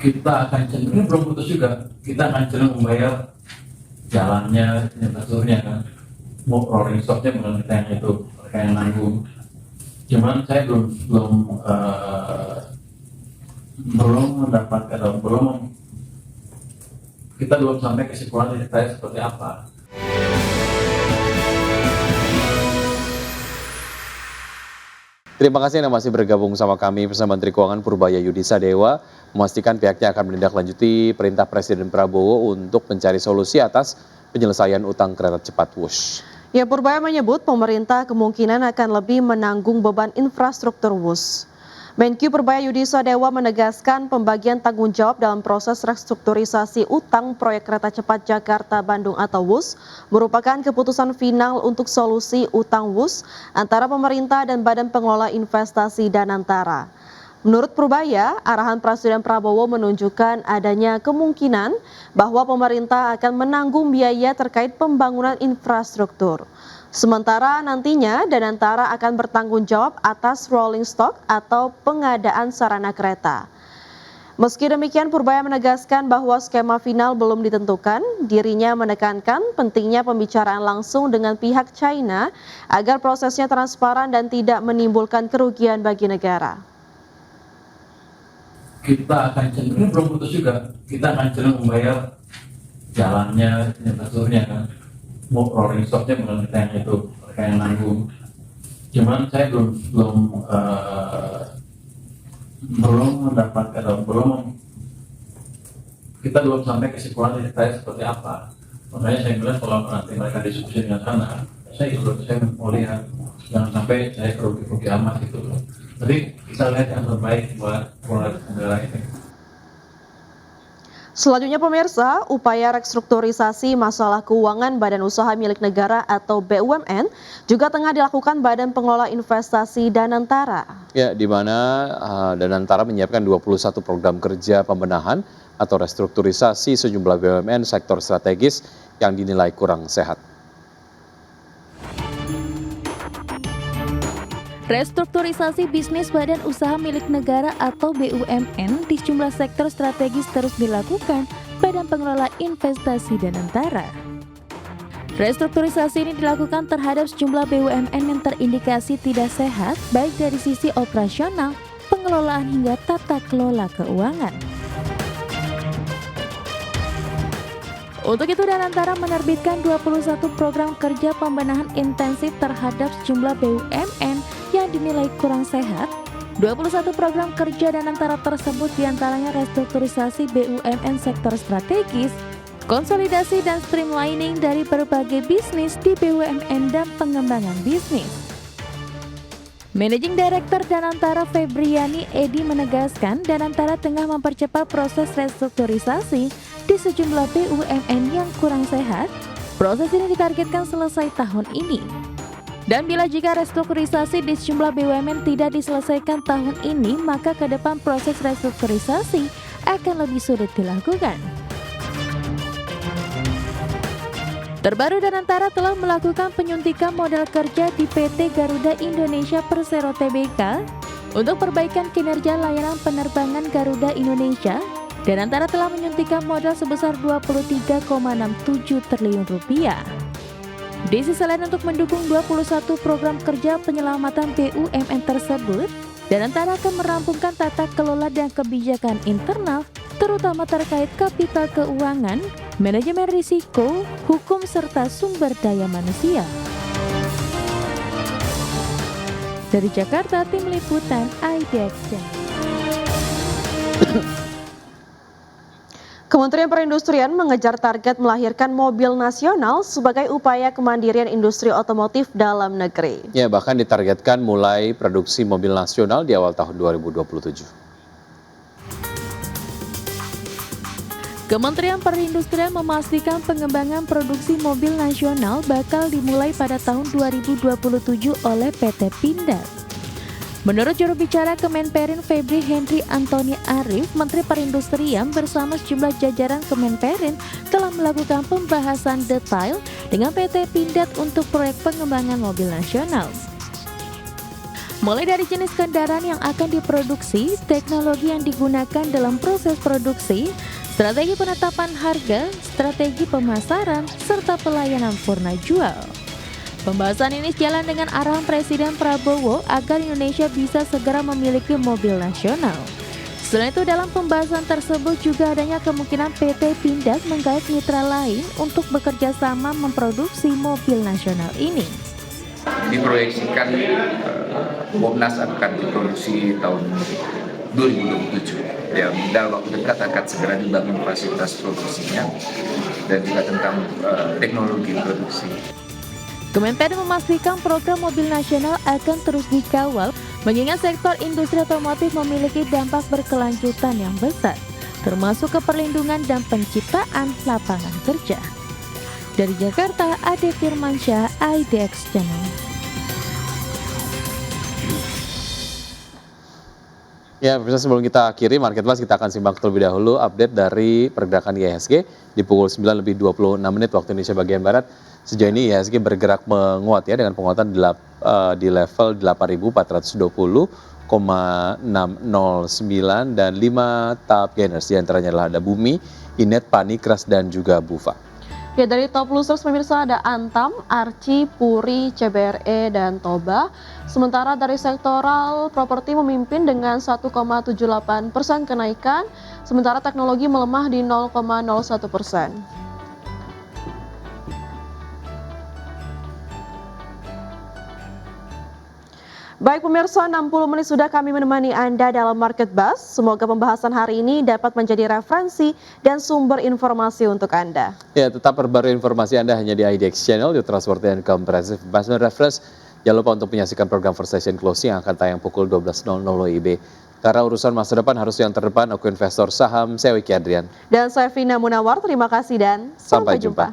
kita akan cenderung belum putus juga, kita akan cenderung membayar jalannya, infrastrukturnya kan, mau rolling stocknya bukan kita yang itu, mereka yang nanggung. Cuman saya belum mendapatkan atau kita belum sampai kesimpulan detail seperti apa. Terima kasih Anda masih bergabung sama kami bersama Menteri Keuangan Purbaya Yudi Sadewa memastikan pihaknya akan menindaklanjuti perintah Presiden Prabowo untuk mencari solusi atas penyelesaian utang kereta cepat WUS. Ya, Purbaya menyebut pemerintah kemungkinan akan lebih menanggung beban infrastruktur WUS. Menkyu Purbaya Yudi Sadewa menegaskan pembagian tanggung jawab dalam proses restrukturisasi utang proyek kereta cepat Jakarta-Bandung atau WUS merupakan keputusan final untuk solusi utang WUS antara pemerintah dan Badan Pengelola Investasi Danantara. Menurut Purbaya, arahan Presiden Prabowo menunjukkan adanya kemungkinan bahwa pemerintah akan menanggung biaya terkait pembangunan infrastruktur. Sementara nantinya Danantara akan bertanggung jawab atas rolling stock atau pengadaan sarana kereta. Meski demikian, Purbaya menegaskan bahwa skema final belum ditentukan. Dirinya menekankan pentingnya pembicaraan langsung dengan pihak China agar prosesnya transparan dan tidak menimbulkan kerugian bagi negara. Kita akan cenderung belum putus juga, kita akan cenderung membayar jalannya, infrastrukturnya kan, mau rolling stocknya bukan kita yang itu, mereka yang nanggung. Cuman saya belum mendapatkan atau kita belum sampai kesimpulan detail seperti apa. Makanya saya bilang kalau nanti mereka diskusi dengan sana, saya mau lihat, jangan sampai saya kerugi amat gitu loh. Jadi kita lihat yang terbaik buat negara ini. Selanjutnya pemirsa, upaya restrukturisasi masalah keuangan Badan Usaha Milik Negara atau BUMN juga tengah dilakukan Badan Pengelola Investasi Danantara. Ya, di mana Danantara menyiapkan 21 program kerja pembenahan atau restrukturisasi sejumlah BUMN sektor strategis yang dinilai kurang sehat. Restrukturisasi bisnis Badan Usaha Milik Negara atau BUMN di sejumlah sektor strategis terus dilakukan Badan Pengelola Investasi Danantara. Restrukturisasi ini dilakukan terhadap sejumlah BUMN yang terindikasi tidak sehat baik dari sisi operasional, pengelolaan hingga tata kelola keuangan. Untuk itu Danantara menerbitkan 21 program kerja pembenahan intensif terhadap sejumlah BUMN yang dinilai kurang sehat. 21 program kerja Danantara tersebut diantaranya restrukturisasi BUMN sektor strategis, konsolidasi dan streamlining dari berbagai bisnis di BUMN dan pengembangan bisnis. Managing Director Danantara Febriani Edi menegaskan Danantara tengah mempercepat proses restrukturisasi di sejumlah BUMN yang kurang sehat. Proses ini ditargetkan selesai tahun ini. Dan bila jika restrukturisasi di sejumlah BUMN tidak diselesaikan tahun ini, maka ke depan proses restrukturisasi akan lebih sulit dilakukan. Terbaru Danantara telah melakukan penyuntikan modal kerja di PT Garuda Indonesia Persero Tbk untuk perbaikan kinerja layanan penerbangan Garuda Indonesia. Danantara telah menyuntikkan modal sebesar Rp23,67 triliun. Di sisi lain untuk mendukung 21 program kerja penyelamatan BUMN tersebut, Danantara akan merampungkan tata kelola dan kebijakan internal, terutama terkait kapital keuangan, manajemen risiko, hukum serta sumber daya manusia. Dari Jakarta, Tim Liputan IDX. Kementerian Perindustrian mengejar target melahirkan mobil nasional sebagai upaya kemandirian industri otomotif dalam negeri. Ya, bahkan ditargetkan mulai produksi mobil nasional di awal tahun 2027. Kementerian Perindustrian memastikan pengembangan produksi mobil nasional bakal dimulai pada tahun 2027 oleh PT Pindad. Menurut juru bicara Kemenperin Febri Henry Antoni Arif, Menteri Perindustrian bersama sejumlah jajaran Kemenperin telah melakukan pembahasan detail dengan PT Pindad untuk proyek pengembangan mobil nasional. Mulai dari jenis kendaraan yang akan diproduksi, teknologi yang digunakan dalam proses produksi, strategi penetapan harga, strategi pemasaran, serta pelayanan purna jual. Pembahasan ini sejalan dengan arahan Presiden Prabowo agar Indonesia bisa segera memiliki mobil nasional. Selain itu, dalam pembahasan tersebut juga adanya kemungkinan PT Pindad menggait mitra lain untuk bekerja sama memproduksi mobil nasional ini. Diproyeksikan Bomnas akan diproduksi tahun 2027. Ya, dalam waktu dekat akan segera dibangun fasilitas produksinya dan juga tentang teknologi produksi. Kementerian memastikan program mobil nasional akan terus dikawal mengingat sektor industri otomotif memiliki dampak berkelanjutan yang besar, termasuk keperlindungan dan penciptaan lapangan kerja. Dari Jakarta, Ade Firmansyah, IDX Channel. Ya, pemirsa, sebelum kita akhiri Market Plus, kita akan simak terlebih dahulu update dari pergerakan IHSG di pukul 9:26 waktu Indonesia bagian Barat. Sejauh ini IHSG bergerak menguat ya dengan penguatan di level 8.420,609 dan 5 top gainers, diantaranya adalah ada Bumi, Inet, Panikras, dan juga Bufa. Ya, dari top losers pemirsa ada Antam, Arci, Puri, CBRE, dan Toba. Sementara dari sektoral properti memimpin dengan 1,78% kenaikan, sementara teknologi melemah di 0,01%. Baik pemirsa, 60 menit sudah kami menemani Anda dalam Market Buzz. Semoga pembahasan hari ini dapat menjadi referensi dan sumber informasi untuk Anda. Ya, tetap perbarui informasi Anda hanya di IDX Channel, di Trustworthy and Comprehensive Investment Reference. Jangan lupa untuk menyaksikan program First Session Closing yang akan tayang pukul 12.00 WIB. Karena urusan masa depan harus yang terdepan, aku investor saham, saya Wiki Adrian. Dan saya Vina Munawar, terima kasih dan sampai jumpa.